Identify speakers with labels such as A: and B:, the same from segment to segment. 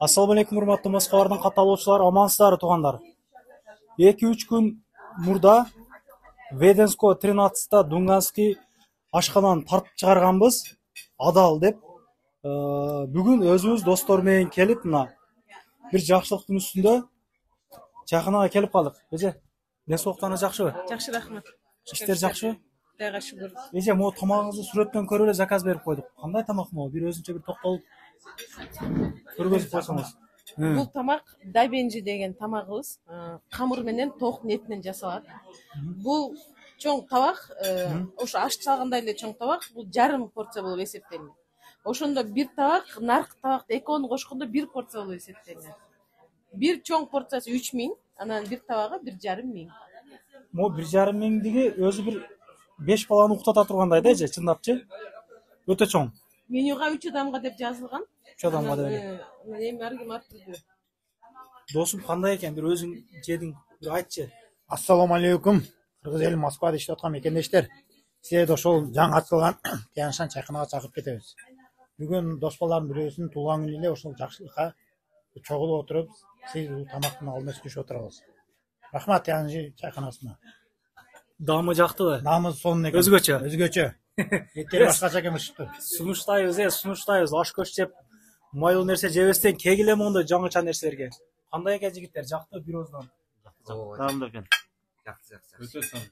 A: Assalamu alaikum урматтуу Москвалардын катталуучулары, амансыздарбы туугандар. 2-3 күн мурда Веденско 13-та Дунганский ашкананы тартып чыгарганбыз, адал деп. Бүгүн өзүбүз достор менен келип, мына бир жакшылыктын үстүндө жакынага келип калдык. Эже, денсаулыктарыңыз жакшыбы?
B: Жакшы, рахмат.
A: Иштер жакшыбы?
B: Кудайга шүгүр.
A: Эже, могу тамагыңызды сүрөттөн көрүп эле заказ берип койдук. Кандай тамак могу? Бир өзүнчө бир токтолуп көргөзүп койсоңуз.
B: Бул тамак дабенжи деген тамагыбыз. Камыр менен токтун этинен жасалат. Бул чоң табак, ошо аш чалгандай эле чоң табак, бул жарым порция болуп эсептелинет. Ошондо бир табак, наркы табакты экөөнү кошкондо бир порция болуп эсептелинет. Бир чоң порциясы 3000, анан бир табагы 1,5 миң.
A: Могу 1,5 миңдиги өзү бир 5 баланы уктата тургандай да, эже, чындапчы? Өтө чоң.
B: Менюга 3 адамга деп жазылган.
A: 3 адамга деп.
B: Эми ар ким ар түрдүү.
A: Досум кандай экен? Бир өзүң жедиң, бир айтчы.
C: Ассаламу алейкум. Кыргыз эли Москвада иштеп аткан мекендештер. Силерди ошол жаңы ачылган Тяньшан чайканага чакырып кетебиз. Бүгүн дос балдардын бирөөсүнүн туулган күнү эле ошол жакшылыкка чогулуп отуруп, сиз бул тамактын алдына түшүп отурабыз. Рахмат Тяньшан чайканасына.
A: Даамы жактыбы?
C: Намыз сонун экен.
A: Өзгөчө.
C: Өзгөчө. Эттери башкача экен ушупту.
A: Сунуштайбыз, ош көч жеп, майлуу нерсе жебестен кегиле мондой жаңыча нерселерге. Кандай экен жигиттер, жакты бир ооздон.
D: Даамдуу экен. Жакты.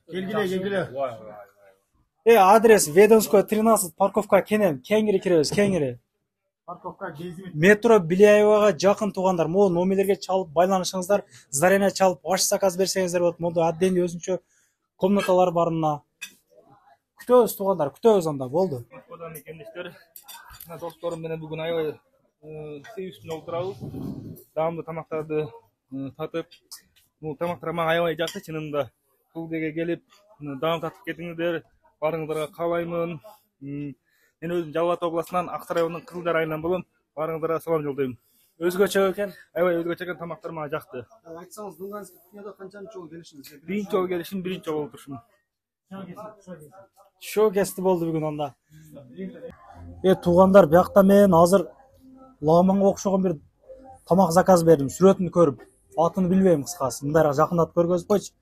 C: Келгиле.
A: Адрес Веденская 13, парковка Кенен, кеңири киребиз, кеңири.
C: Парковка кезип.
A: Метро Биляевага жакын туугандар, могу номерлерге чалып байланышыңыздар, зарена чалып, аш заказ берсеңиздер болот. Мондой отдельный өзүнчө комнаталар бар мына. Күтөбүз туугандар, күтөбүз анда, болду.
D: Москвадан мекендештер, досторум менен бүгүн аябай сый үстүндө отурабыз. Даамдуу тамактарды татып, бул тамактар мага аябай жакты чынында. Бул жерге келип, даам татып кетиңиздер, барыңыздарга каалаймын. Мен өзүм Жалал Абад областынан Ак Сарай районунун Кызылдар айынан болом. Барыңыздарга салам жолдойм.
A: Өзгөчө экен.
D: Аябай өзгөчө экен, тамактар мага жакты.
E: Айтсаңыз, Дунганский кухняда канчанчы жолу келишиңиз?
D: Биринчи жолу келишим, биринчи жолу отурушум.
A: Шоу кести болду бүгүн анда. Туугандар, биякта мен азыр ламанга окшогон бир тамак заказ бердим, сүрөтүн көрүп. Атын билбейм кыскасы. Мындайраак жакындатып көргөзүп койчу.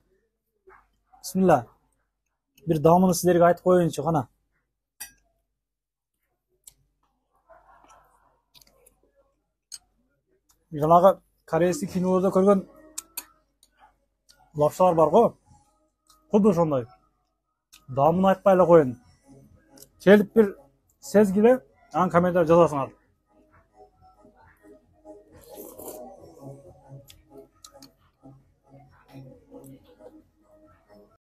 A: Бисмилла. Бир даамын сиздерге айтып коеюнчу кана. Жанагы корейский кинолордо көргөн лапшалар бар го. Кудду ошондой. Даамын айтпай эле коеюн. Келип бир сезгиле, анан комментарий жазасыңар.